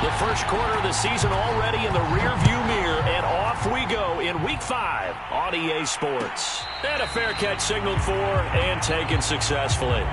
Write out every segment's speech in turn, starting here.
The first quarter of the season already in the rearview mirror, and off we go in Week 5 on EA Sports. And a fair catch signaled for and taken successfully.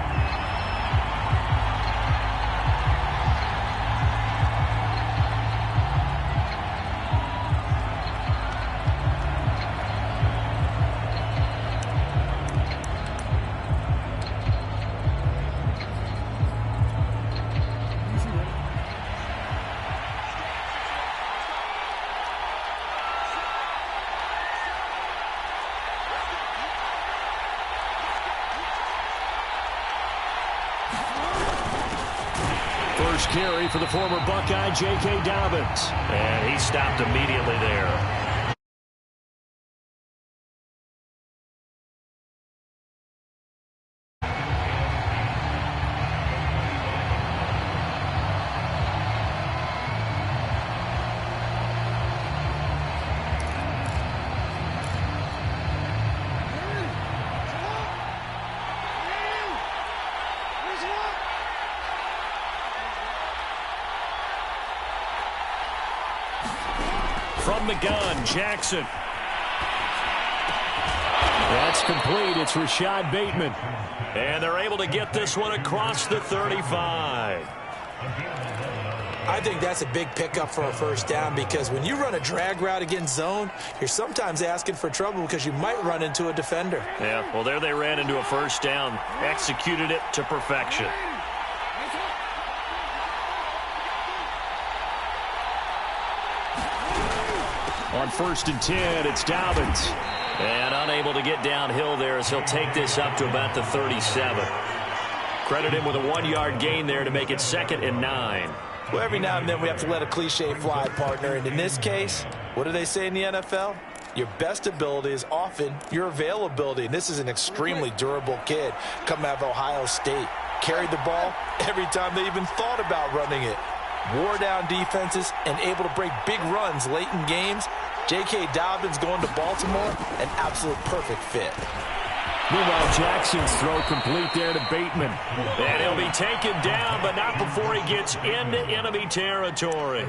First carry for the former Buckeye, J.K. Dobbins. And he stopped immediately there. From the gun, Jackson. That's complete. It's Rashad Bateman. And they're able to get this one across the 35. I think that's a big pickup for a first down because when you run a drag route against zone, you're sometimes asking for trouble because you might run into a defender. Yeah, well, there they ran into a first down. Executed it to perfection. On 1st and 10, it's Dobbins. And unable to get downhill there as he'll take this up to about the 37. Credit him with a 1-yard gain there to make it 2nd and 9. Well, every now and then we have to let a cliche fly, partner. And in this case, what do they say in the NFL? Your best ability is often your availability. And this is an extremely durable kid coming out of Ohio State. Carried the ball every time they even thought about running it. Wore down defenses and able to break big runs late in games. J.K. Dobbins going to Baltimore, an absolute perfect fit. Meanwhile, Jackson's throw complete there to Bateman. And he'll be taken down, but not before he gets into enemy territory.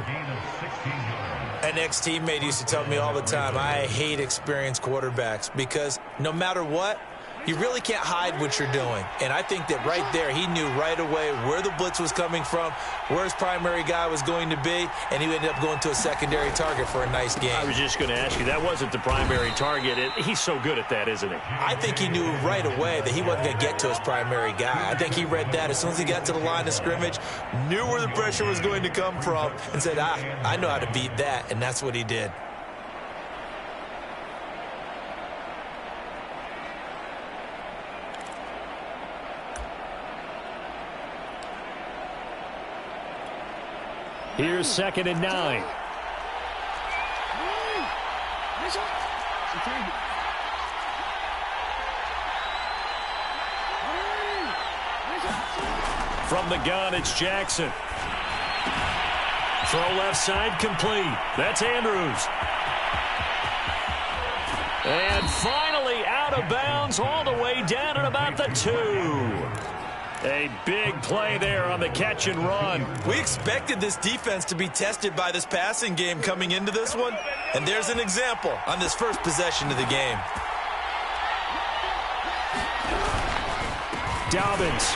An ex-teammate used to tell me all the time, I hate experienced quarterbacks because no matter what, you really can't hide what you're doing. And I think that right there, he knew right away where the blitz was coming from, where his primary guy was going to be, and he ended up going to a secondary target for a nice game. I was just going to ask you, that wasn't the primary target. He's so good at that, isn't he? I think he knew right away that he wasn't going to get to his primary guy. I think he read that as soon as he got to the line of scrimmage, knew where the pressure was going to come from, and said, I know how to beat that, and that's what he did. Here's 2nd and 9. From the gun, it's Jackson. Throw left side complete. That's Andrews. And finally out of bounds all the way down at about the 2. A big play there on the catch and run. We expected this defense to be tested by this passing game coming into this one, and there's an example on this first possession of the game. Dobbins.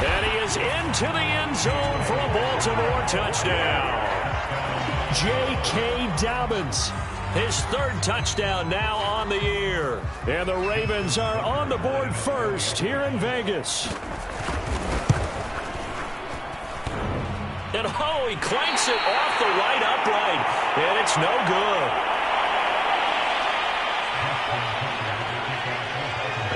And he is into the end zone for a Baltimore touchdown. J.K. Dobbins. His 3rd touchdown now on the year. And the Ravens are on the board first here in Vegas. And oh, he clanks it off the right upright. And it's no good.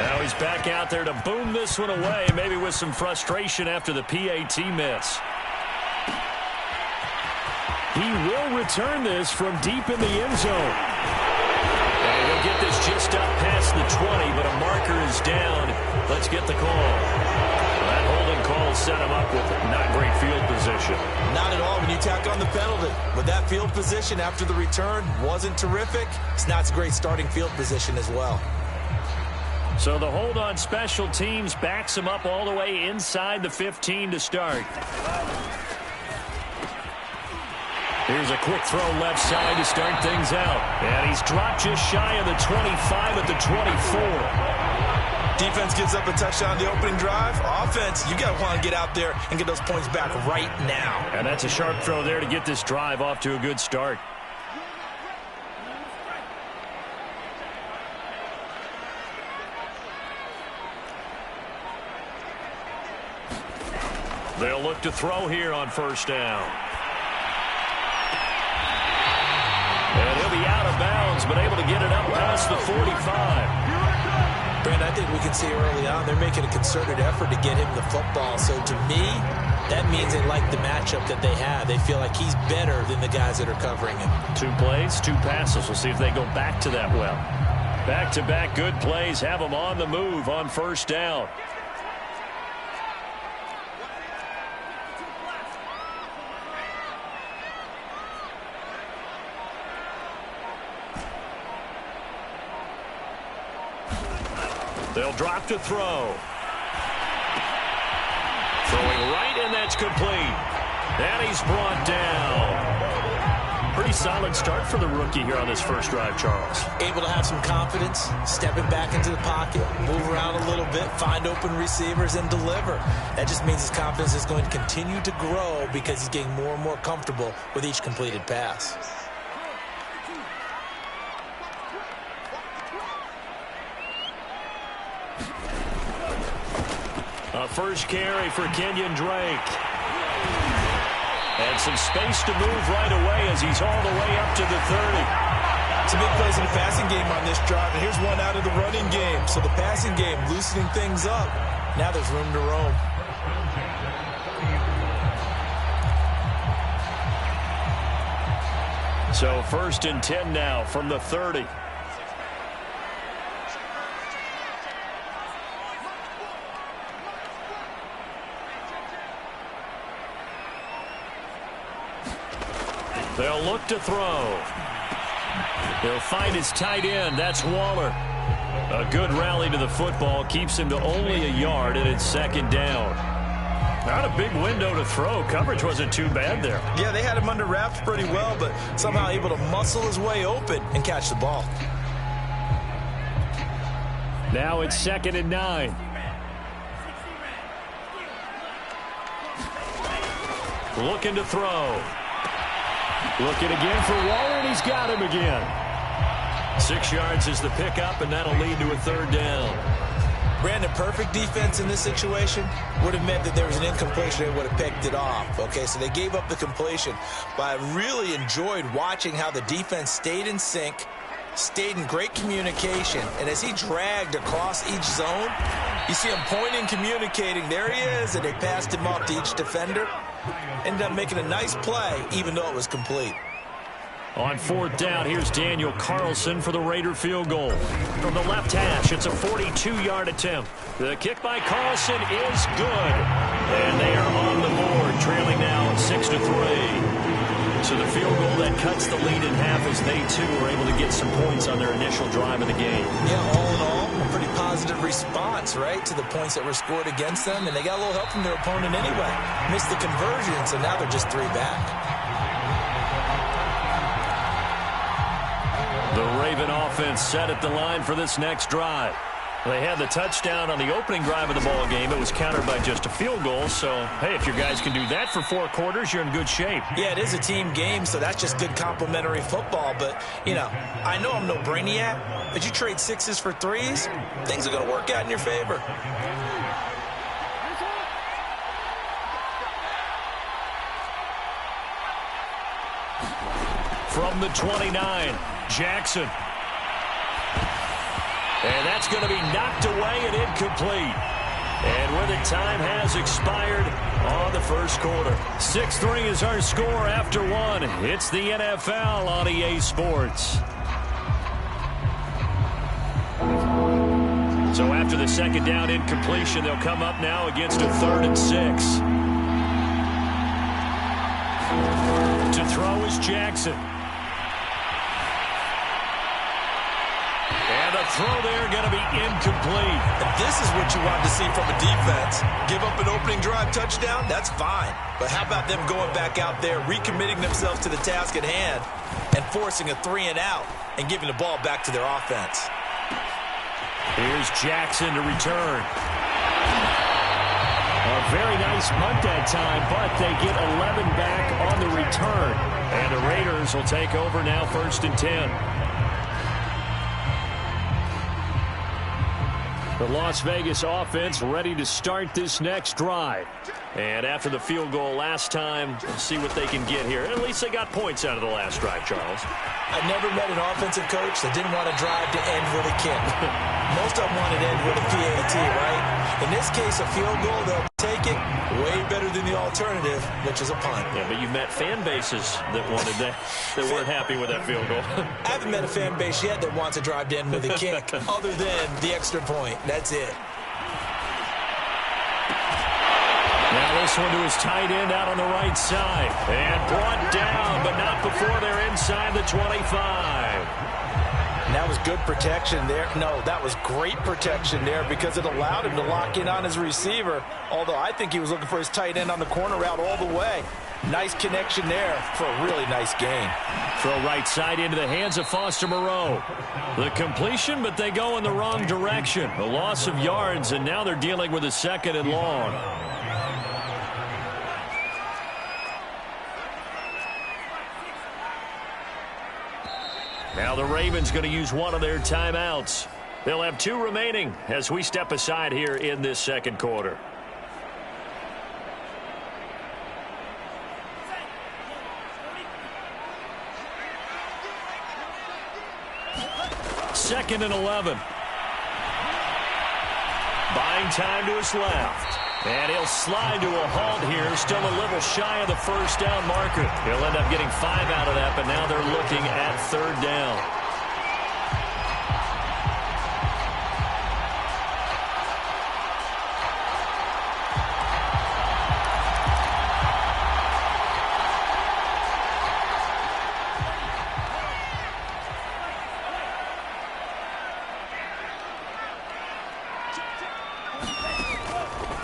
Now he's back out there to boom this one away, maybe with some frustration after the PAT miss. He will return this from deep in the end zone. And he'll get this just up past the 20, but a marker is down. Let's get the call. That holding call set him up with not great field position. Not at all when you tack on the penalty. But that field position after the return wasn't terrific. It's not a great starting field position as well. So the hold on special teams backs him up all the way inside the 15 to start. Here's a quick throw left side to start things out. And he's dropped just shy of the 25 at the 24. Defense gives up a touchdown the opening drive. Offense, you got to want to get out there and get those points back right now. And that's a sharp throw there to get this drive off to a good start. They'll look to throw here on first down. And he'll be out of bounds, but able to get it up past the 45. Brand, I think we can see early on they're making a concerted effort to get him the football. So to me, that means they like the matchup that they have. They feel like he's better than the guys that are covering him. 2 plays, 2 passes. We'll see if they go back to that well. Back-to-back good plays have them on the move on first down. They'll drop to throw. Throwing right, and that's complete. And he's brought down. Pretty solid start for the rookie here on this first drive, Charles. Able to have some confidence, stepping back into the pocket, move around a little bit, find open receivers, and deliver. That just means his confidence is going to continue to grow because he's getting more and more comfortable with each completed pass. A first carry for Kenyon Drake. And some space to move right away as he's all the way up to the 30. Some big plays in the passing game on this drive, and here's one out of the running game. So the passing game loosening things up. Now there's room to roam. So 1st and 10 now from the 30. They'll look to throw. He'll find his tight end. That's Waller. A good rally to the football. Keeps him to only a yard, and it's 2nd down. Not a big window to throw. Coverage wasn't too bad there. Yeah, they had him under wraps pretty well, but somehow able to muscle his way open and catch the ball. Now it's 2nd and 9. Looking to throw. Looking again for Waller, and he's got him again. 6 yards is the pickup, and that'll lead to a 3rd down. Brandon, perfect defense in this situation would have meant that there was an incompletion. They would have picked it off. Okay, so they gave up the completion. But I really enjoyed watching how the defense stayed in sync, stayed in great communication, and as he dragged across each zone, you see him pointing, communicating. There he is, and they passed him off to each defender. Ended up making a nice play, even though it was complete. On 4th down, here's Daniel Carlson for the Raider field goal. From the left hash, it's a 42-yard attempt. The kick by Carlson is good. And they are on the board, trailing now 6-3. So the field goal that cuts the lead in half as they, too, were able to get some points on their initial drive of the game. Yeah, all in all, a pretty positive response, right, to the points that were scored against them. And they got a little help from their opponent anyway. Missed the conversion, so now they're just 3 back. The Raven offense set at the line for this next drive. They had the touchdown on the opening drive of the ball game. It was countered by just a field goal. So, hey, if your guys can do that for 4 quarters, you're in good shape. Yeah, it is a team game, so that's just good complementary football. But, you know, I know I'm no brainiac, but you trade 6s for 3s, things are going to work out in your favor. From the 29, Jackson. And that's going to be knocked away and incomplete. And with it, time has expired on the first quarter. 6-3 is our score after 1. It's the NFL on EA Sports. So after the 2nd down incompletion, they'll come up now against a 3rd and 6. To throw is Jackson. And the That throw there going to be incomplete. And this is what you want to see from a defense. Give up an opening drive touchdown, that's fine. But how about them going back out there, recommitting themselves to the task at hand, and forcing a 3-and-out and giving the ball back to their offense. Here's Jackson to return. A very nice punt that time, but they get 11 back on the return. And the Raiders will take over now, 1st and 10. The Las Vegas offense ready to start this next drive. And after the field goal last time, we'll see what they can get here. At least they got points out of the last drive, Charles. I never met an offensive coach that didn't want to drive to end with a kick. Most of them wanted to end with a PAT, right? In this case, a field goal, they'll take it way better than the alternative, which is a punt. Yeah, but you've met fan bases that wanted that weren't happy with that field goal. I haven't met a fan base yet that wants to drive to end with a kick other than the extra point. That's it. Now this one to his tight end out on the right side. And brought down, but not before they're inside the 25. That was good protection there. No, that was great protection there because it allowed him to lock in on his receiver. Although I think he was looking for his tight end on the corner route all the way. Nice connection there for a really nice gain. Throw right side into the hands of Foster Moreau. The completion, but they go in the wrong direction. A loss of yards, and now they're dealing with a 2nd and long. Now the Ravens going to use one of their timeouts. They'll have 2 remaining as we step aside here in this 2nd quarter. Second and 11. Buying time to his left. And he'll slide to a halt here, still a little shy of the 1st down marker. He'll end up getting 5 out of that, but now they're looking at 3rd down.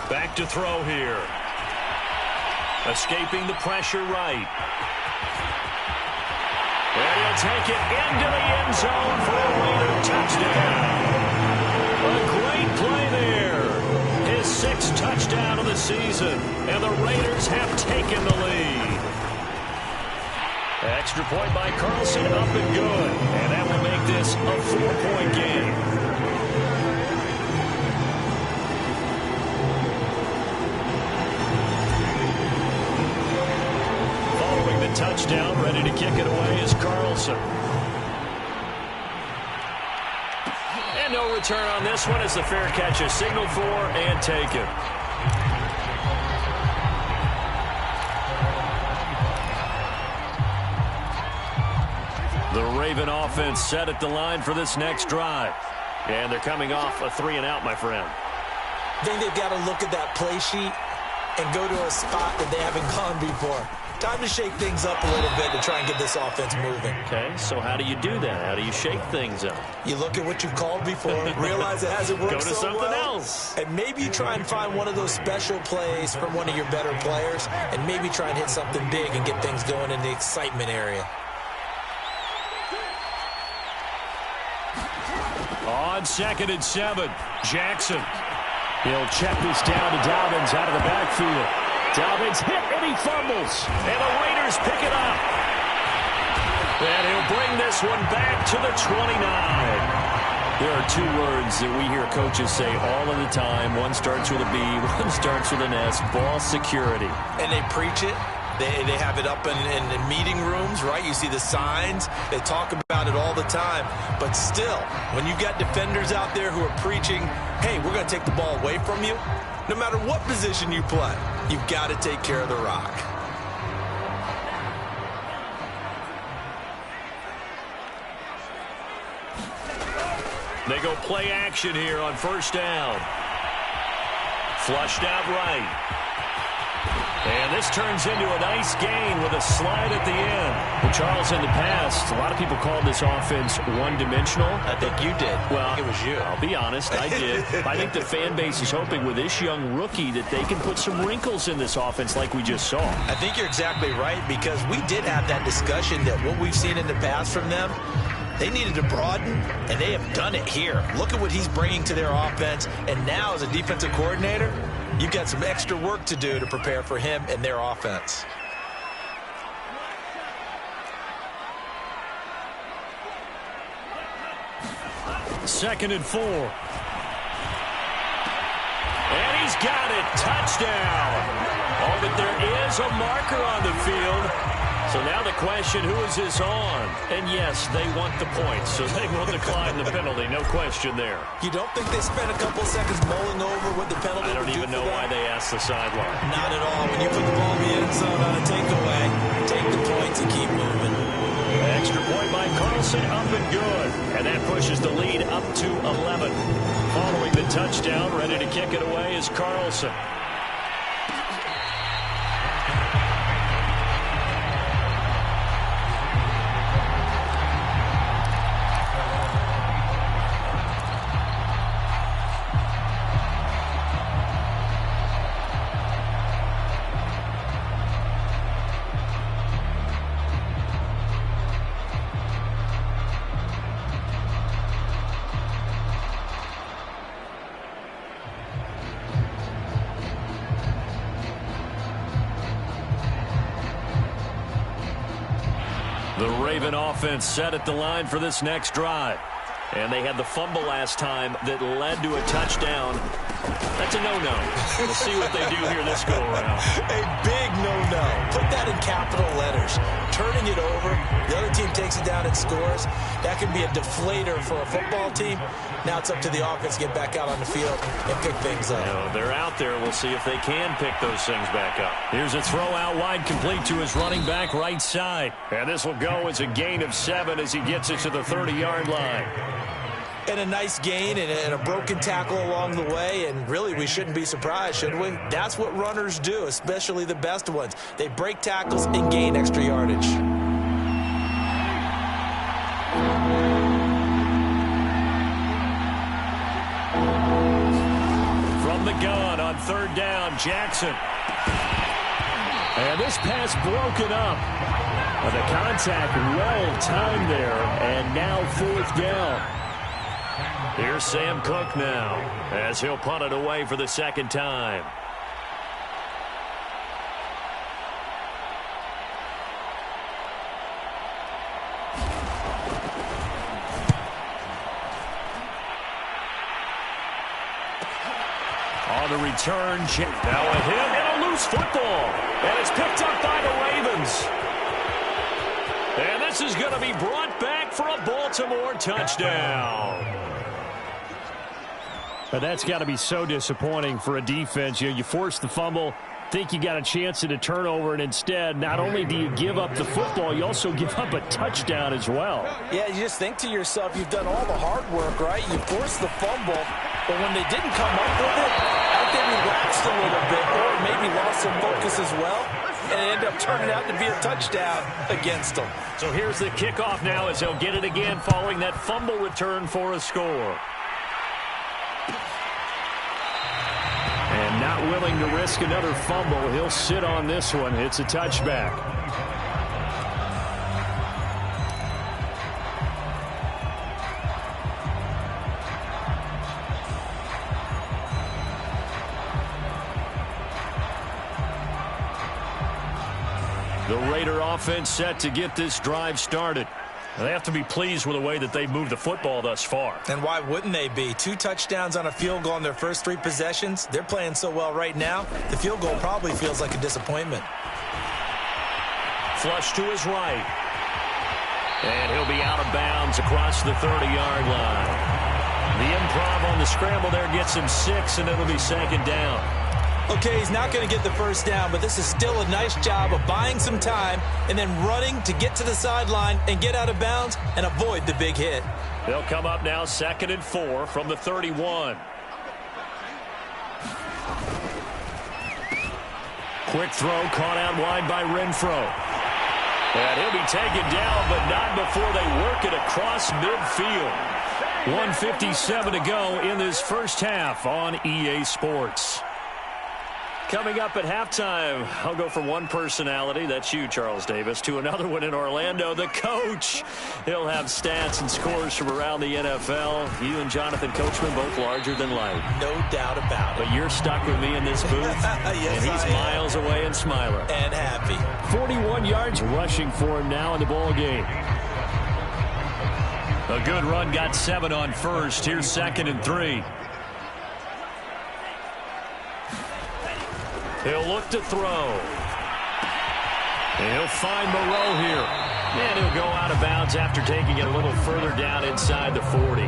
Back to throw here. Escaping the pressure right. And he'll take it into the end zone for a Raider touchdown. A great play there. His 6th touchdown of the season. And the Raiders have taken the lead. Extra point by Carlson, up and good. And that will make this a 4-point game. Touchdown, ready to kick it away is Carlson. And no return on this one as the fair catch is signaled for and taken. The Raven offense set at the line for this next drive. And they're coming off a 3-and-out, my friend. I think they've got to look at that play sheet and go to a spot that they haven't gone before. Time to shake things up a little bit to try and get this offense moving. Okay, so how do you do that? How do you shake things up? You look at what you called before, realize it hasn't worked Go to so something well, else. and maybe you try and find one of those special plays from one of your better players, and maybe try and hit something big and get things going in the excitement area. On 2nd and 7, Jackson. He'll check this down to Dobbins out of the backfield. Dobbins hit and he fumbles. And the Raiders pick it up. And he'll bring this one back to the 29. There are 2 words that we hear coaches say all of the time. One starts with a B, one starts with an S. Ball security. And they preach it. They have it up in meeting rooms, right? You see the signs. They talk about it all the time. But still, when you got defenders out there who are preaching, hey, we're going to take the ball away from you, no matter what position you play, you've got to take care of the rock. They go play action here on 1st down. Flushed out right. And this turns into a nice gain with a slide at the end. Well, Charles, in the past, a lot of people called this offense one-dimensional. I think you did. Well, it was you. I'll be honest, I did. I think the fan base is hoping with this young rookie that they can put some wrinkles in this offense like we just saw. I think you're exactly right, because we did have that discussion that what we've seen in the past from them, they needed to broaden, and they have done it here. Look at what he's bringing to their offense, and now as a defensive coordinator, you've got some extra work to do to prepare for him and their offense. Second and 4. And he's got it. Touchdown. Oh, but there is a marker on the field. So now the question, who is this on? And yes, they want the points, so they will decline the penalty. No question there. You don't think they spent a couple seconds mulling over what the penalty I don't would do even know for why them? they asked the sideline. Not at all. When you put the ball in the end zone on a takeaway, take the points and keep moving. Extra point by Carlson, up and good. And that pushes the lead up to 11. Following the touchdown, ready to kick it away is Carlson. The Raven offense set at the line for this next drive. And they had the fumble last time that led to a touchdown. That's a no-no. We'll see what they do here this go-around. A big no-no. Put that in capital letters. Turning it over, the other team takes it down and scores. That can be a deflator for a football team. Now it's up to the offense to get back out on the field and pick things up. You know, they're out there. We'll see if they can pick those things back up. Here's a throw out wide, complete to his running back right side. And this will go as a gain of 7 as he gets it to the 30-yard line. And a nice gain and a broken tackle along the way, and really we shouldn't be surprised, should we? That's what runners do, especially the best ones. They break tackles and gain extra yardage. From the gun on third down, Jackson. And this pass broken up. The contact well timed there, and now fourth down. Here's Sam Cook now as he'll punt it away for the second time. On the return, now a hit and a loose football. And it's picked up by the Ravens. And this is going to be brought back for a Baltimore touchdown. But that's got to be so disappointing for a defense. You force the fumble, think you got a chance at a turnover, and instead, not only do you give up the football, you also give up a touchdown as well. Yeah, you just think to yourself, you've done all the hard work, right? You forced the fumble, but when they didn't come up with it, I think they relaxed a little bit, or maybe lost some focus as well, and it ended up turning out to be a touchdown against them. So here's the kickoff now as they'll get it again following that fumble return for a score. And not willing to risk another fumble, he'll sit on this one. It's a touchback. The Raider offense set to get this drive started. They have to be pleased with the way that they've moved the football thus far. And why wouldn't they be? 2 touchdowns on a field goal in their first 3 possessions. They're playing so well right now, the field goal probably feels like a disappointment. Flush to his right. And he'll be out of bounds across the 30-yard line. The improv on the scramble there gets him 6, and it'll be second down. Okay, he's not going to get the first down, but this is still a nice job of buying some time and then running to get to the sideline and get out of bounds and avoid the big hit. They'll come up now 2nd and 4 from the 31. Quick throw caught out wide by Renfro. And he'll be taken down, but not before they work it across midfield. 1:57 to go in this first half on EA Sports. Coming up at halftime, I'll go from one personality, that's you, Charles Davis, to another one in Orlando, the coach. He'll have stats and scores from around the NFL. You and Jonathan Coachman, both larger than life. No doubt about it. But you're stuck with me in this booth. Yes, and he's miles away and smiling. And happy. 41 yards rushing for him now in the ball game. A good run, got 7 on first. Here's 2nd and 3. He'll look to throw. And he'll find Moreau here. And he'll go out of bounds after taking it a little further down inside the 40.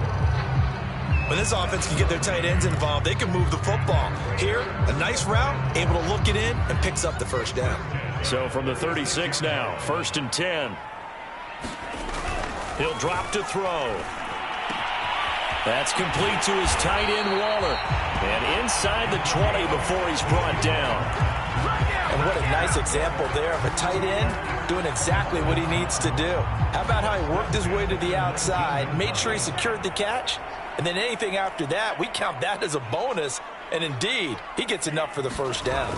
When this offense can get their tight ends involved, they can move the football. Here, a nice route, able to look it in, and picks up the first down. So from the 36 now, 1st and 10. He'll drop to throw. That's complete to his tight end, Waller. And inside the 20 before he's brought down. And what a nice example there of a tight end doing exactly what he needs to do. How about how he worked his way to the outside, made sure he secured the catch, and then anything after that, we count that as a bonus. And indeed, he gets enough for the first down.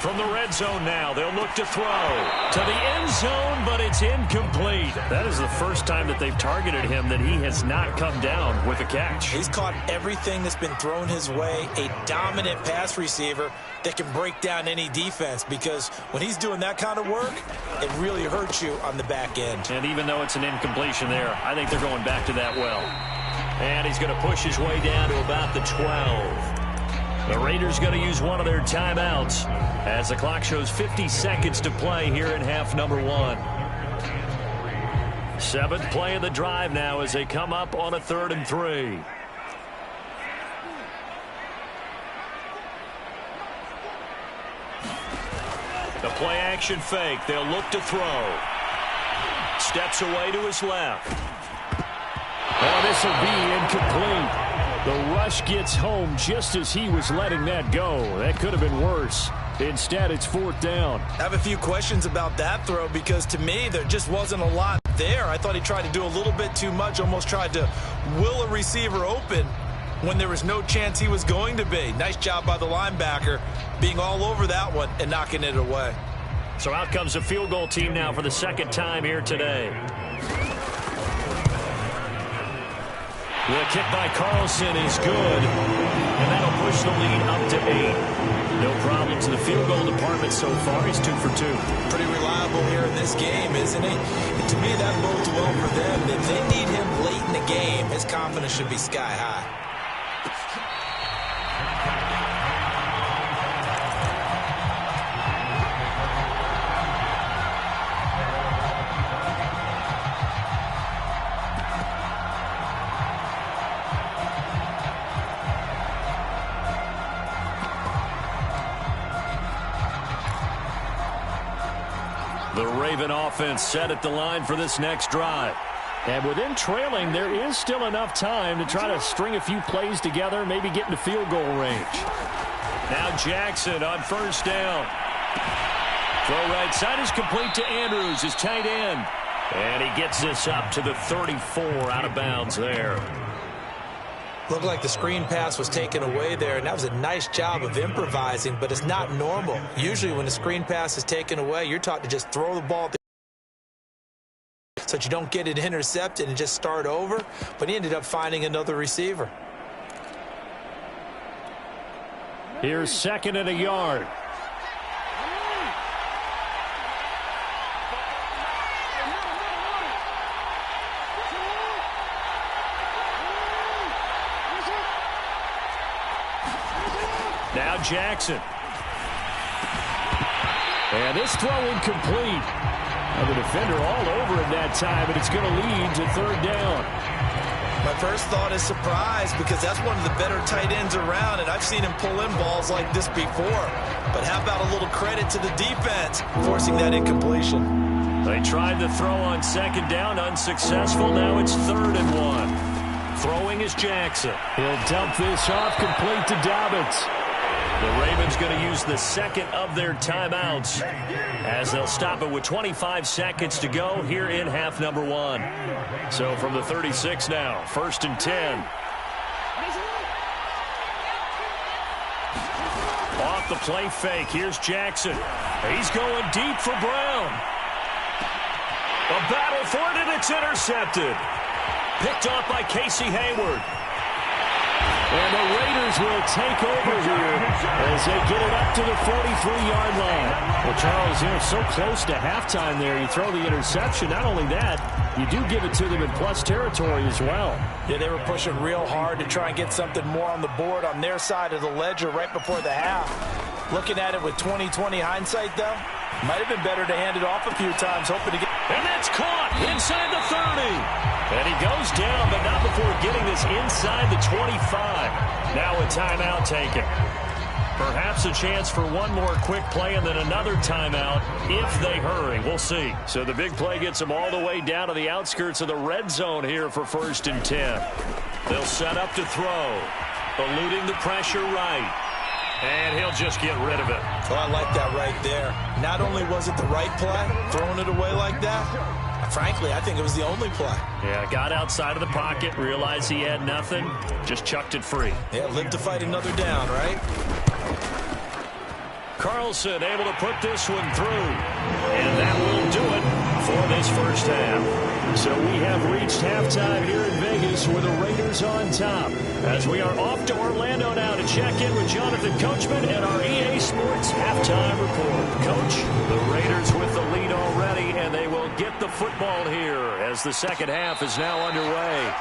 From the red zone now, they'll look to throw to the end zone, but it's incomplete. That is the first time that they've targeted him that he has not come down with a catch. He's caught everything that's been thrown his way, a dominant pass receiver that can break down any defense, because when he's doing that kind of work, it really hurts you on the back end. And even though it's an incompletion there, I think they're going back to that well. And he's going to push his way down to about the 12. The Raiders going to use one of their timeouts as the clock shows 50 seconds to play here in half number 1. 7th play of the drive now as they come up on a 3rd and 3. The play action fake. They'll look to throw. Steps away to his left. Oh, this will be incomplete. The rush gets home just as he was letting that go. That could have been worse. Instead, it's 4th down. I have a few questions about that throw because, to me, there just wasn't a lot there. I thought he tried to do a little bit too much, almost tried to will a receiver open when there was no chance he was going to be. Nice job by the linebacker being all over that one and knocking it away. So out comes the field goal team now for the 2nd time here today. The kick by Carlson is good, and that'll push the lead up to 8. No problems in the field goal department so far. He's 2 for 2. Pretty reliable here in this game, isn't he? And to me, that bodes well for them. If they need him late in the game, his confidence should be sky high. The Raven offense set at the line for this next drive. And within trailing, there is still enough time to try to string a few plays together, maybe get into field goal range. Now Jackson on 1st down. Throw right side is complete to Andrews, his tight end. And he gets this up to the 34, out of bounds there. Looked like the screen pass was taken away there, and that was a nice job of improvising, but it's not normal. Usually when the screen pass is taken away, you're taught to just throw the ball so that you don't get it intercepted and just start over, but he ended up finding another receiver. Here's 2nd and a yard. Now Jackson. And this throw incomplete. The defender all over him that time, and it's going to lead to 3rd down. My first thought is surprise, because that's one of the better tight ends around, and I've seen him pull in balls like this before. But how about a little credit to the defense forcing that incompletion? They tried the throw on 2nd down, unsuccessful. Now it's 3rd and 1. Throwing is Jackson. He'll dump this off, complete to Dobbins. The Ravens going to use the second of their timeouts as they'll stop it with 25 seconds to go here in half number 1. So from the 36 now, 1st and 10. Off the play fake. Here's Jackson. He's going deep for Brown. A battle for it, and it's intercepted. Picked off by Casey Hayward. And the Raiders will take over here as they get it up to the 43-yard line. Well, Charles, you know, so close to halftime there. You throw the interception. Not only that, you do give it to them in plus territory as well. Yeah, they were pushing real hard to try and get something more on the board on their side of the ledger right before the half. Looking at it with 20/20 hindsight, though, might have been better to hand it off a few times, hoping to get... And that's caught inside the 30. And he goes down, but not before getting this inside the 25. Now a timeout taken. Perhaps a chance for one more quick play and then another timeout if they hurry. We'll see. So the big play gets them all the way down to the outskirts of the red zone here for 1st and 10. They'll set up to throw. Eluding the pressure right. And he'll just get rid of it. Oh, I like that right there. Not only was it the right play, throwing it away like that, frankly, I think it was the only play. Yeah, got outside of the pocket, realized he had nothing, just chucked it free. Yeah, live to fight another down, right? Carlson able to put this one through. And that will do it for this first half. So we have reached halftime here in Vegas with the Raiders on top. As we are off to Orlando now to check in with Jonathan Coachman and our EA Sports halftime report. Coach, the Raiders with the lead already, and they will get the football here as the second half is now underway.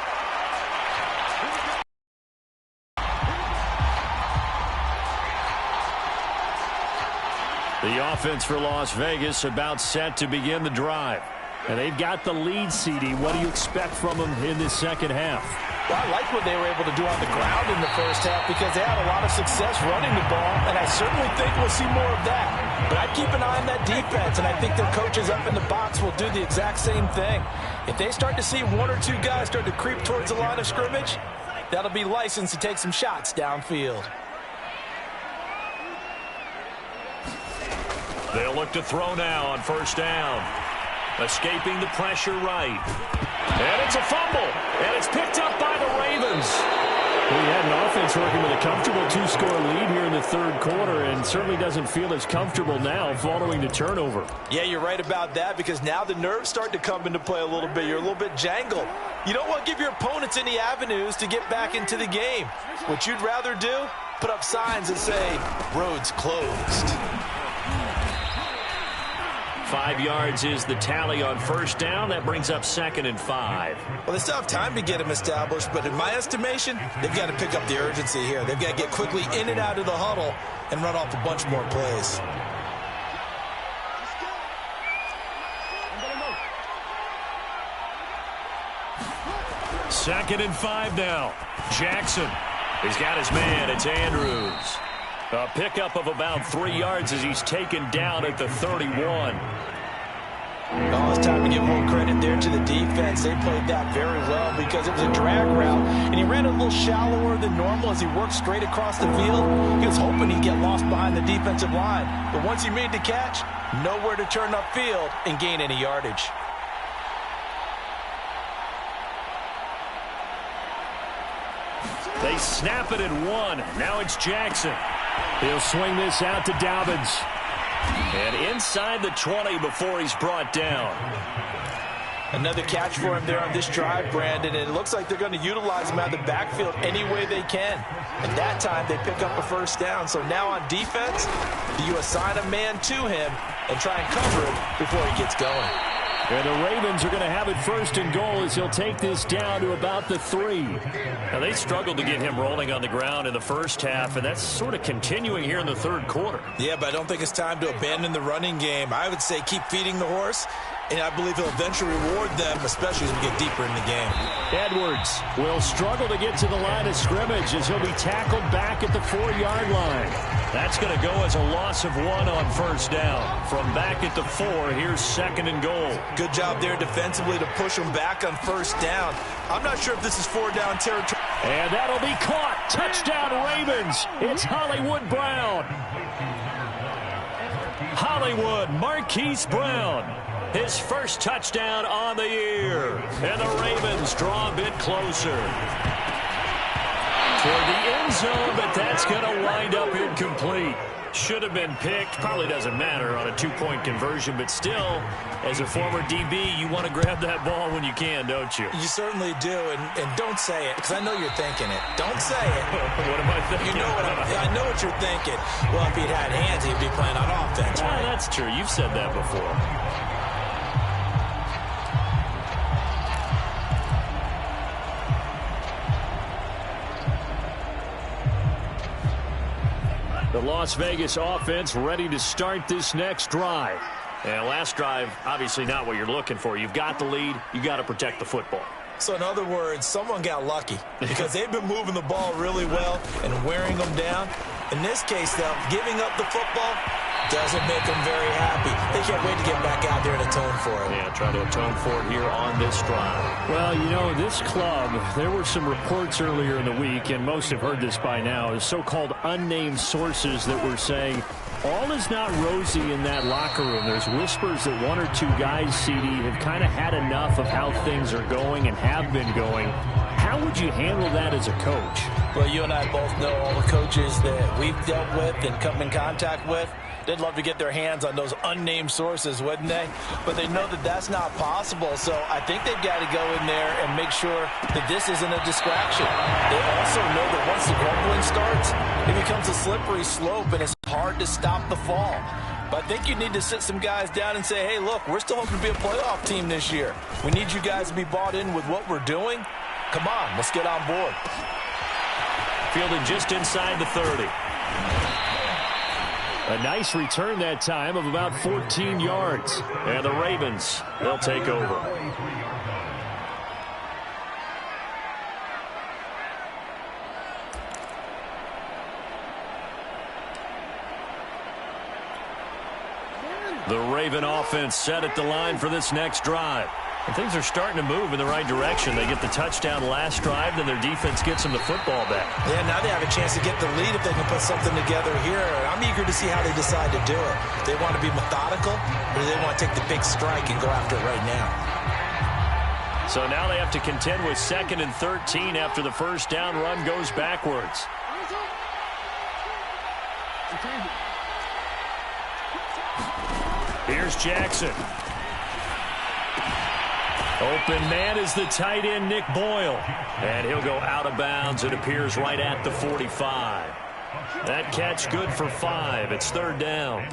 The offense for Las Vegas about set to begin the drive. And they've got the lead, CD. What do you expect from them in this second half? Well, I like what they were able to do on the ground in the first half because they had a lot of success running the ball, and I certainly think we'll see more of that. But I'd keep an eye on that defense, and I think their coaches up in the box will do the exact same thing. If they start to see one or two guys start to creep towards the line of scrimmage, that'll be licensed to take some shots downfield. They'll look to throw now on 1st down. Escaping the pressure right. And it's a fumble. And it's picked up by the Ravens. We had an offense working with a comfortable 2-score lead here in the third quarter and certainly doesn't feel as comfortable now following the turnover. Yeah, you're right about that because now the nerves start to come into play a little bit. You're a little bit jangled. You don't want to give your opponents any avenues to get back into the game. What you'd rather do, put up signs that say, roads closed. 5 yards is the tally on 1st down. That brings up 2nd and 5. Well, they still have time to get them established, but in my estimation, they've got to pick up the urgency here. They've got to get quickly in and out of the huddle and run off a bunch more plays. Second and 5 now. Jackson. He's got his man. It's Andrews. A pickup of about 3 yards as he's taken down at the 31. Oh, it's time to give more credit there to the defense. They played that very well because it was a drag route, and he ran a little shallower than normal as he worked straight across the field. He was hoping he'd get lost behind the defensive line, but once he made the catch, nowhere to turn upfield and gain any yardage. They snap it at 1. Now it's Jackson. He'll swing this out to Dobbins. And inside the 20 before he's brought down. Another catch for him there on this drive, Brandon, and it looks like they're going to utilize him out of the backfield any way they can. And that time they pick up a 1st down. So now on defense, do you assign a man to him and try and cover him before he gets going? And the Ravens are going to have it 1st and goal as he'll take this down to about the 3. Now, they struggled to get him rolling on the ground in the first half, and that's sort of continuing here in the third quarter. Yeah, but I don't think it's time to abandon the running game. I would say keep feeding the horse, and I believe he'll eventually reward them, especially as we get deeper in the game. Edwards will struggle to get to the line of scrimmage as he'll be tackled back at the 4-yard line. That's going to go as a loss of 1 on 1st down. From back at the 4, here's 2nd and goal. Good job there defensively to push him back on 1st down. I'm not sure if this is 4-down territory. And that'll be caught. Touchdown, Ravens. It's Hollywood Brown. Hollywood Marquise Brown. His first touchdown on the year. And the Ravens draw a bit closer. Toward the end zone, but that's going to wind up incomplete. Should have been picked. Probably doesn't matter on a two-point conversion, but still, as a former DB, you want to grab that ball when you can, don't you? You certainly do, and don't say it, because I know you're thinking it. Don't say it. What am I thinking? You know I know what you're thinking. Well, if he'd had hands, he'd be playing on offense, right? That's true. You've said that before. The Las Vegas offense ready to start this next drive. And last drive, obviously not what you're looking for. You've got the lead. You got to protect the football. So in other words, someone got lucky because they've been moving the ball really well and wearing them down. In this case, though, giving up the football doesn't make them very happy. They can't wait to get back out there and atone for it. Yeah, try to atone for it here on this drive. Well, you know, this club, there were some reports earlier in the week, and most have heard this by now, so-called unnamed sources that were saying all is not rosy in that locker room. There's whispers that one or two guys, CD, have kind of had enough of how things are going and have been going. How would you handle that as a coach? Well, you and I both know all the coaches that we've dealt with and come in contact with. They'd love to get their hands on those unnamed sources, wouldn't they? But they know that that's not possible, so I think they've got to go in there and make sure that this isn't a distraction. They also know that once the grumbling starts, it becomes a slippery slope, and it's hard to stop the fall. But I think you need to sit some guys down and say, hey, look, we're still hoping to be a playoff team this year. We need you guys to be bought in with what we're doing. Come on, let's get on board. Fielded just inside the 30. A nice return that time of about 14 yards. And the Ravens, they'll take over. The Raven offense set at the line for this next drive. And things are starting to move in the right direction. They get the touchdown last drive, then their defense gets them the football back. Yeah, now they have a chance to get the lead if they can put something together here. I'm eager to see how they decide to do it. Do they want to be methodical, or do they want to take the big strike and go after it right now? So now they have to contend with 2nd and 13 after the first down run goes backwards. Here's Jackson. Open man is the tight end, Nick Boyle. And he'll go out of bounds. It appears right at the 45. That catch good for 5. It's 3rd down.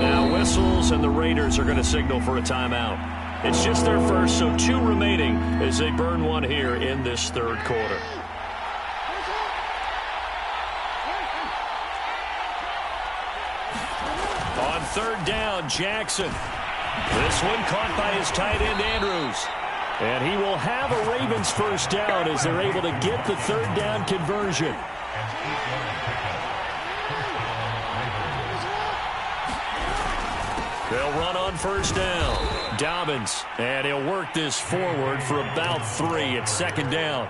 Now whistles, and the Raiders are going to signal for a timeout. It's just their first, so 2 remaining as they burn one here in this 3rd quarter. On 3rd down, Jackson. This one caught by his tight end, Andrews. And he will have a Ravens first down as they're able to get the 3rd down conversion. They'll run on first down. Dobbins, and he'll work this forward for about 3 at 2nd down.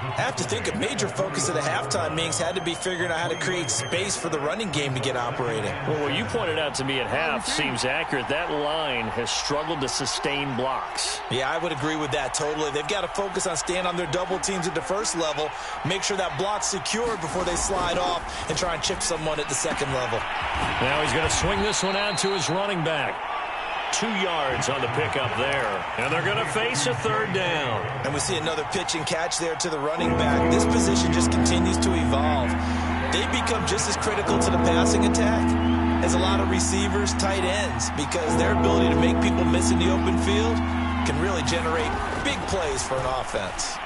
I have to think a major focus of the halftime meetings had to be figuring out how to create space for the running game to get operating. Well, what you pointed out to me at half seems accurate. That line has struggled to sustain blocks. Yeah, I would agree with that totally. They've got to focus on staying on their double teams at the first level, make sure that block's secured before they slide off and try and chip someone at the 2nd level. Now he's going to swing this one out to his running back. 2 yards on the pickup there. And they're going to face a 3rd down. And we see another pitch and catch there to the running back. This position just continues to evolve. They become just as critical to the passing attack as a lot of receivers, tight ends, because their ability to make people miss in the open field can really generate big plays for an offense.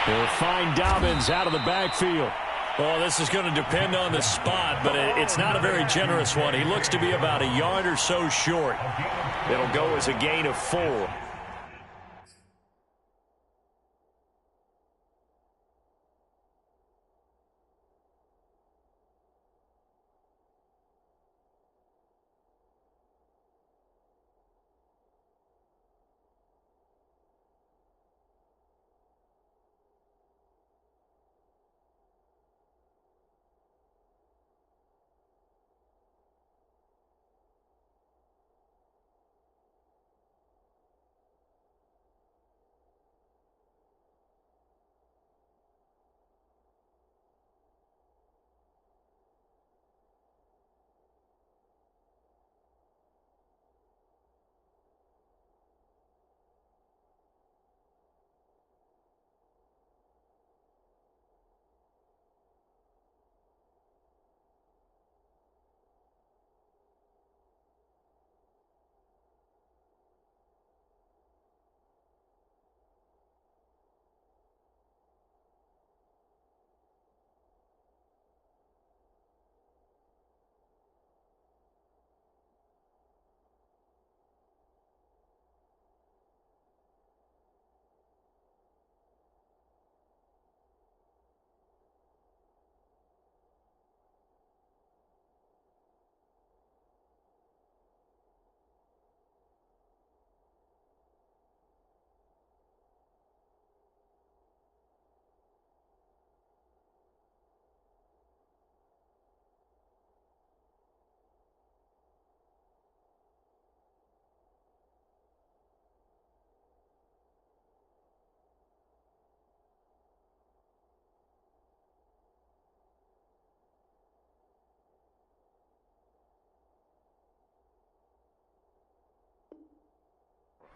They'll find Dobbins out of the backfield. Well, this is going to depend on the spot, but it's not a very generous one. He looks to be about a yard or so short. It'll go as a gain of 4.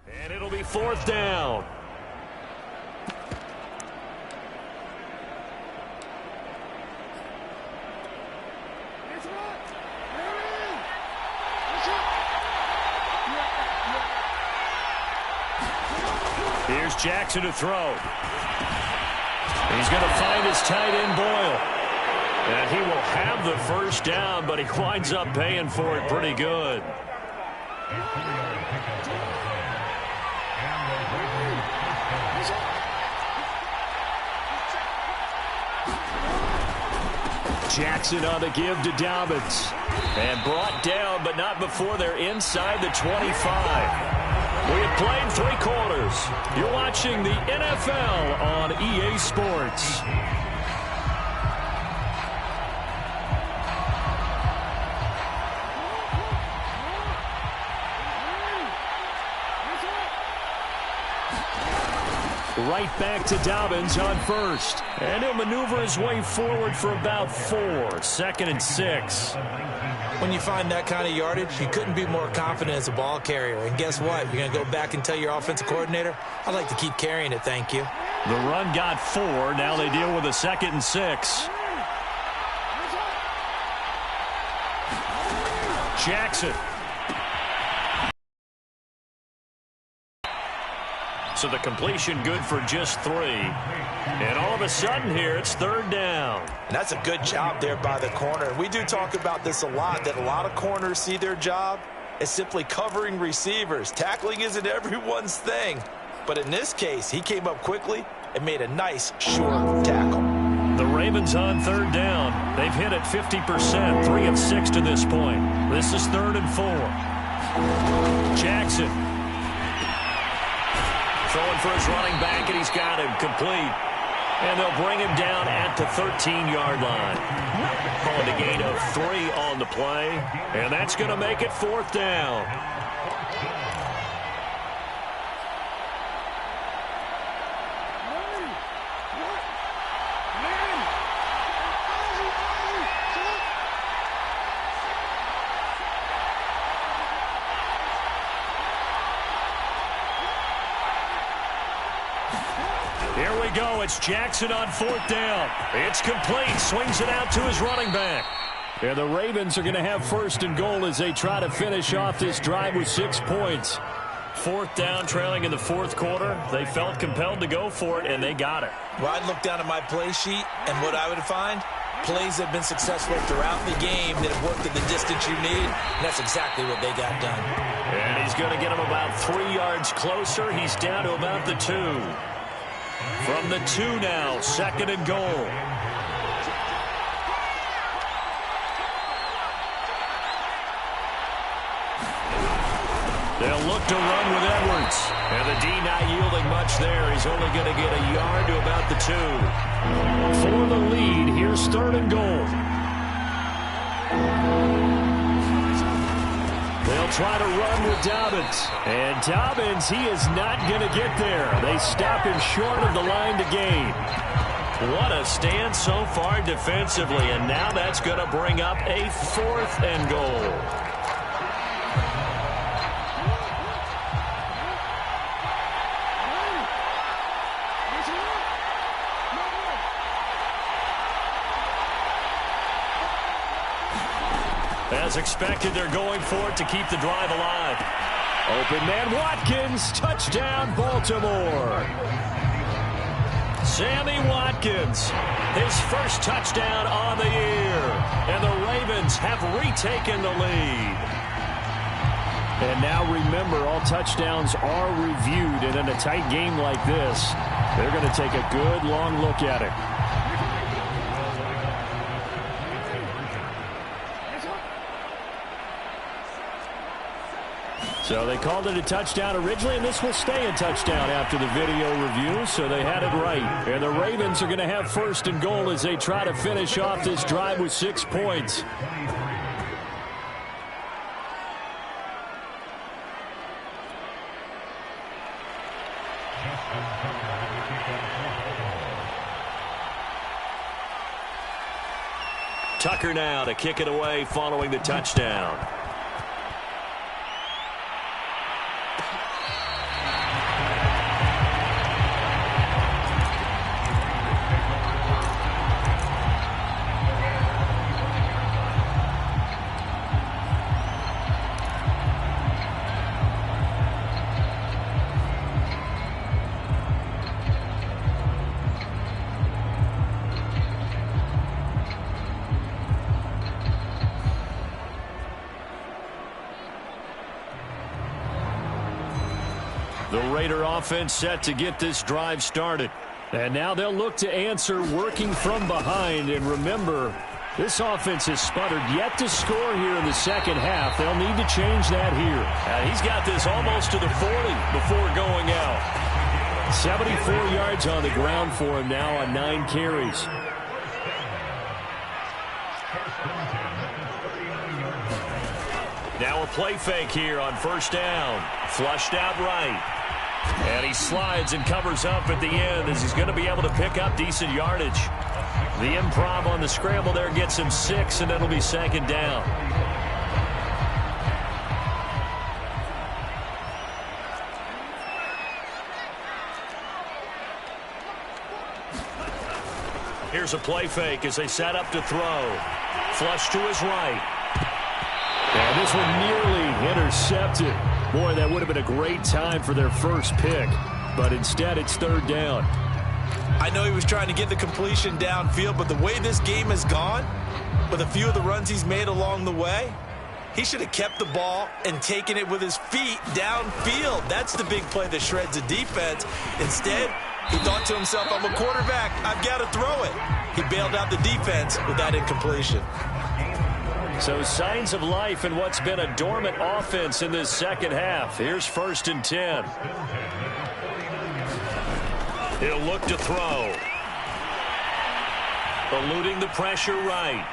And it'll be fourth down. Here's Jackson to throw. He's going to find his tight end, Boyle. And he will have the first down, but he winds up paying for it pretty good. Jackson on the give to Dobbins. And brought down, but not before they're inside the 25. We have played 3 quarters. You're watching the NFL on EA Sports. Right back to Dobbins on first. And he'll maneuver his way forward for about 4. 2nd and 6. When you find that kind of yardage, you couldn't be more confident as a ball carrier. And guess what? You're going to go back and tell your offensive coordinator, I'd like to keep carrying it, thank you. The run got 4. Now they deal with a 2nd and 6. Jackson. So the completion good for just 3. And all of a sudden here, it's 3rd down. And that's a good job there by the corner. We do talk about this a lot, that a lot of corners see their job as simply covering receivers. Tackling isn't everyone's thing. But in this case, he came up quickly and made a nice, short tackle. The Ravens on 3rd down. They've hit it 50%, 3 of 6 to this point. This is 3rd and 4. Jackson. Throwing for his running back, and he's got him complete. And they'll bring him down at the 13-yard line. Calling a gain of 3 on the play, and that's going to make it 4th down. Here we go. It's Jackson on 4th down. It's complete. Swings it out to his running back. And the Ravens are going to have 1st and goal as they try to finish off this drive with 6 points. 4th down, trailing in the 4th quarter. They felt compelled to go for it, and they got it. Well, I'd look down at my play sheet, and what I would find, plays that have been successful throughout the game that have worked at the distance you need, and that's exactly what they got done. And he's going to get him about 3 yards closer. He's down to about the 2. From the 2 now, 2nd and goal. They'll look to run with Edwards. And the D not yielding much there. He's only going to get a yard to about the 2. For the lead, here's 3rd and goal. They'll try to run with Dobbins. And Dobbins, he is not going to get there. They stop him short of the line to gain. What a stand so far defensively. And now that's going to bring up a 4th and goal. As expected, they're going for it to keep the drive alive. Open man Watkins, touchdown Baltimore. Sammy Watkins, his first touchdown on the year. And the Ravens have retaken the lead. And now remember, all touchdowns are reviewed. And in a tight game like this, they're going to take a good long look at it. So they called it a touchdown originally, and this will stay a touchdown after the video review, so they had it right. And the Ravens are going to have 1st and goal as they try to finish off this drive with 6 points. Tucker now to kick it away following the touchdown. The Raider offense set to get this drive started. And now they'll look to answer working from behind. And remember, this offense has sputtered yet to score here in the second half. They'll need to change that here. He's got this almost to the 40 before going out. 74 yards on the ground for him now on 9 carries. Now a play fake here on first down. Flushed out right. And he slides and covers up at the end as he's going to be able to pick up decent yardage. The improv on the scramble there gets him 6, and it'll be second down. Here's a play fake as they set up to throw. Flush to his right. And this one nearly intercepted. Boy, that would have been a great time for their first pick. But instead, it's third down. I know he was trying to get the completion downfield, but the way this game has gone, with a few of the runs he's made along the way, he should have kept the ball and taken it with his feet downfield. That's the big play that shreds the defense. Instead, he thought to himself, I'm a quarterback, I've got to throw it. He bailed out the defense with that incompletion. So signs of life in what's been a dormant offense in this second half. Here's 1st and 10. He'll look to throw. Eluding the pressure right.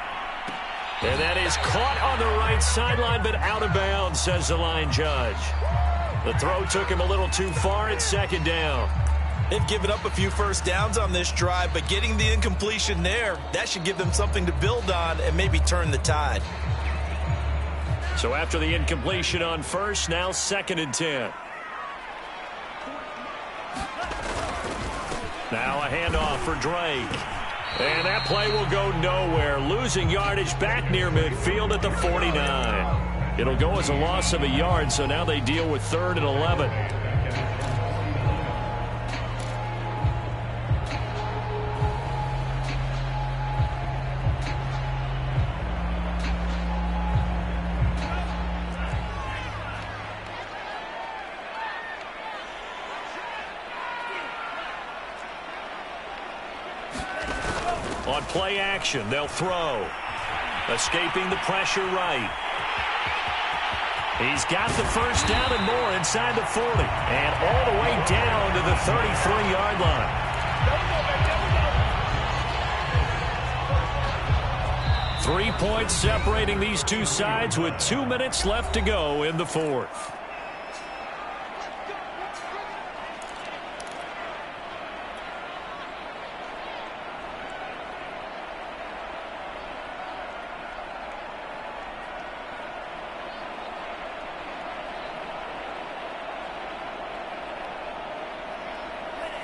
And that is caught on the right sideline, but out of bounds, says the line judge. The throw took him a little too far at second down. They've given up a few first downs on this drive, but getting the incompletion there, that should give them something to build on and maybe turn the tide. So after the incompletion on first, now 2nd and 10. Now a handoff for Drake. And that play will go nowhere. Losing yardage back near midfield at the 49. It'll go as a loss of a yard, so now they deal with 3rd and 11. On play action, they'll throw. Escaping the pressure right. He's got the first down and more inside the 40. And all the way down to the 33-yard line. 3 points separating these two sides with 2 minutes left to go in the 4th.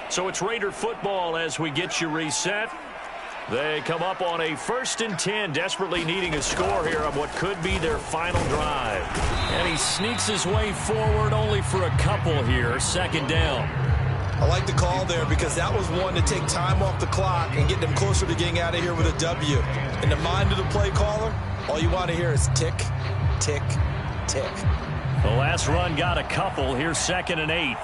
So it's Raider football as we get you reset. They come up on a 1st and 10, desperately needing a score here on what could be their final drive. And he sneaks his way forward only for a couple here, 2nd down. I like the call there because that was one to take time off the clock and get them closer to getting out of here with a W. In the mind of the play caller, all you want to hear is tick, tick, tick. The last run got a couple. Here's 2nd and 8.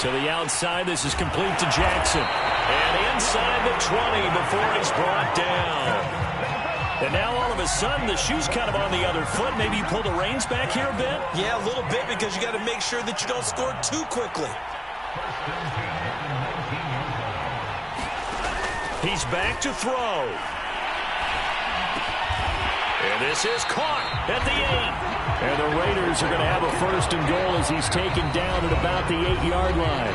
To the outside, this is complete to Jackson. And inside the 20 before he's brought down. And now all of a sudden, the shoe's kind of on the other foot. Maybe you pull the reins back here a bit? Yeah, a little bit because you got to make sure that you don't score too quickly. He's back to throw. And this is caught at the 8. And the Raiders are going to have a 1st and goal as he's taken down at about the 8-yard line.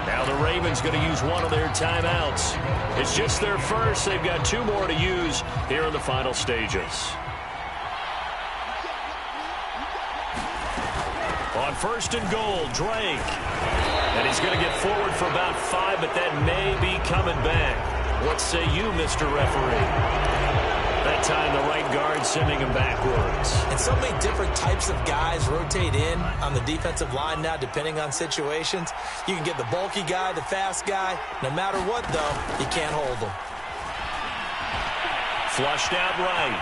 Now the Ravens going to use one of their timeouts. It's just their first. They've got 2 more to use here in the final stages. On 1st and goal, Drake. And he's going to get forward for about 5, but that may be coming back. What say you, Mr. Referee? That time the right guard sending him backwards. And so many different types of guys rotate in on the defensive line now depending on situations. You can get the bulky guy, the fast guy. No matter what, though, you can't hold them. Flushed out right.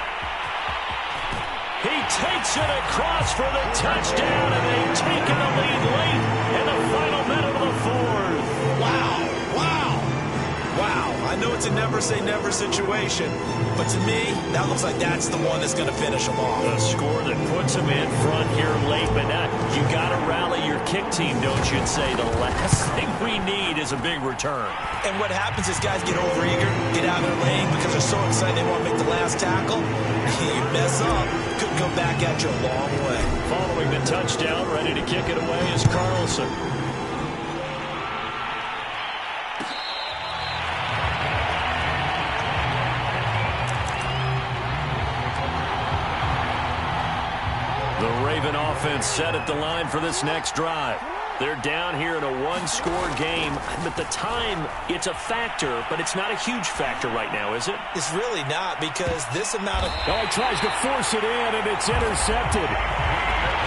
He takes it across for the touchdown, and they've taken the lead late in the final minute of the fourth. Wow. I know it's a never-say-never situation, but to me, that looks like that's the one that's going to finish them off. A score that puts them in front here late, but now you got to rally your kick team, don't you? And say the last thing we need is a big return. And what happens is guys get overeager, get out of their lane because they're so excited they want to make the last tackle. You mess up, could come back at you a long way. Following the touchdown, ready to kick it away is Carlson. The Raven offense set at the line for this next drive. They're down here in a one-score game. At the time, it's a factor, but it's not a huge factor right now, is it? It's really not, because this amount of... Oh, he tries to force it in, and it's intercepted.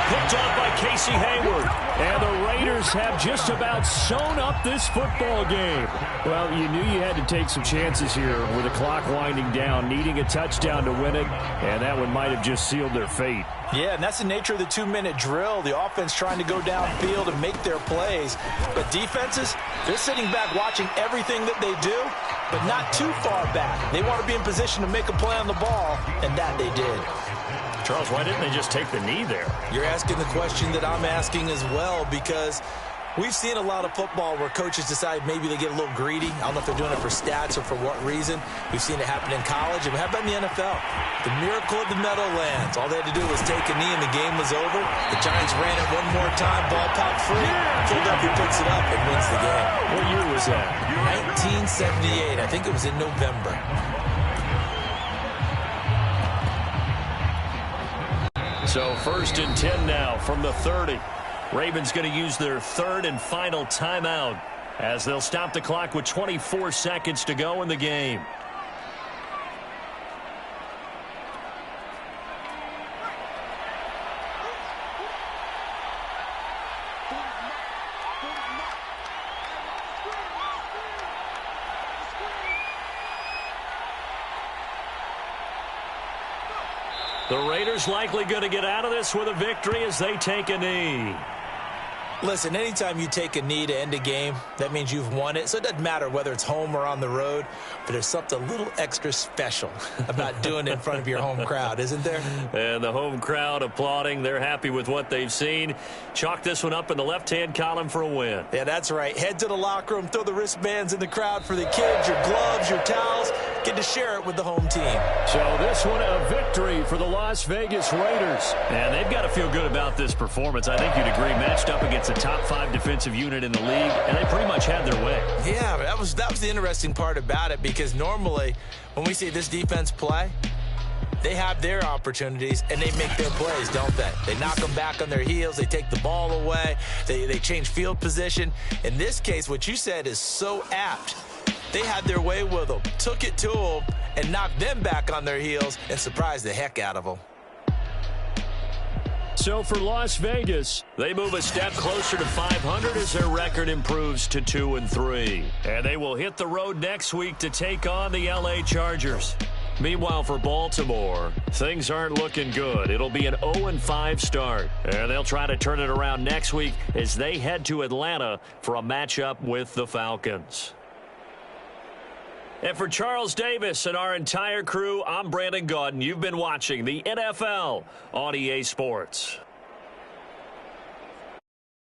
Picked off by Casey Hayward. And the Raiders have just about sewn up this football game. Well, you knew you had to take some chances here with the clock winding down, needing a touchdown to win it, and that one might have just sealed their fate. Yeah, and that's the nature of the 2-minute drill. The offense trying to go downfield and make their plays. But defenses, they're sitting back watching everything that they do, but not too far back. They want to be in position to make a play on the ball, and that they did. Charles, why didn't they just take the knee there? You're asking the question that I'm asking as well, because we've seen a lot of football where coaches decide maybe they get a little greedy. I don't know if they're doing it for stats or for what reason. We've seen it happen in college. And how about in the NFL? The miracle of the Meadowlands. All they had to do was take a knee and the game was over. The Giants ran it one more time, ball popped free. Philadelphia picks it up and wins the game. What year was that? 1978. I think it was in November. So 1st and 10 now from the 30. Ravens going to use their third and final timeout as they'll stop the clock with 24 seconds to go in the game. The Raiders likely going to get out of this with a victory as they take a knee. Listen, anytime you take a knee to end a game, that means you've won it. So it doesn't matter whether it's home or on the road, but there's something a little extra special about doing it in front of your home crowd, isn't there? And the home crowd applauding. They're happy with what they've seen. Chalk this one up in the left-hand column for a win. Yeah, that's right. Head to the locker room, throw the wristbands in the crowd for the kids, your gloves, your towels. Get to share it with the home team. So this one a victory for the Las Vegas Raiders. And they've got to feel good about this performance. I think you'd agree, matched up against a top 5 defensive unit in the league, and they pretty much had their way. Yeah, that was the interesting part about it, because normally when we see this defense play, they have their opportunities and they make their plays, don't they? They knock them back on their heels. They take the ball away. They change field position. In this case, what you said is so apt. They had their way with them, took it to them, and knocked them back on their heels and surprised the heck out of them. So for Las Vegas, they move a step closer to 500 as their record improves to 2-3. And they will hit the road next week to take on the LA Chargers. Meanwhile, for Baltimore, things aren't looking good. It'll be an 0-5 start. And they'll try to turn it around next week as they head to Atlanta for a matchup with the Falcons. And for Charles Davis and our entire crew, I'm Brandon Gaudin. You've been watching the NFL on EA Sports.